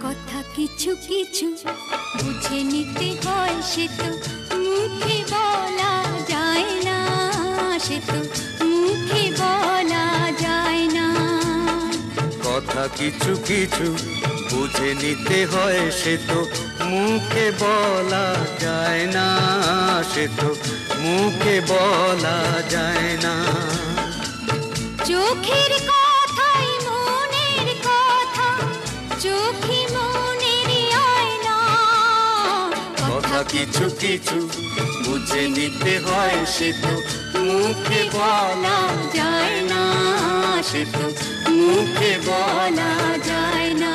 কথা কিছু কিছু বুঝে নিতে হয়, সে তো মুখে বলা যায় না, সে তো মুখে বলা যায় না। কথা কিছু কিছু বুঝে নিতে হয়, সে তো মুখে বলা যায় না, সে তো মুখে বলা যায় না। চোখের কথাই মনের কথা, চোখে মনের আয়না। কথা কিছু কিছু বুঝে নিতে হয়, সে তো মুখে বলা যায় না, সে তো মুখে বলা যায় না।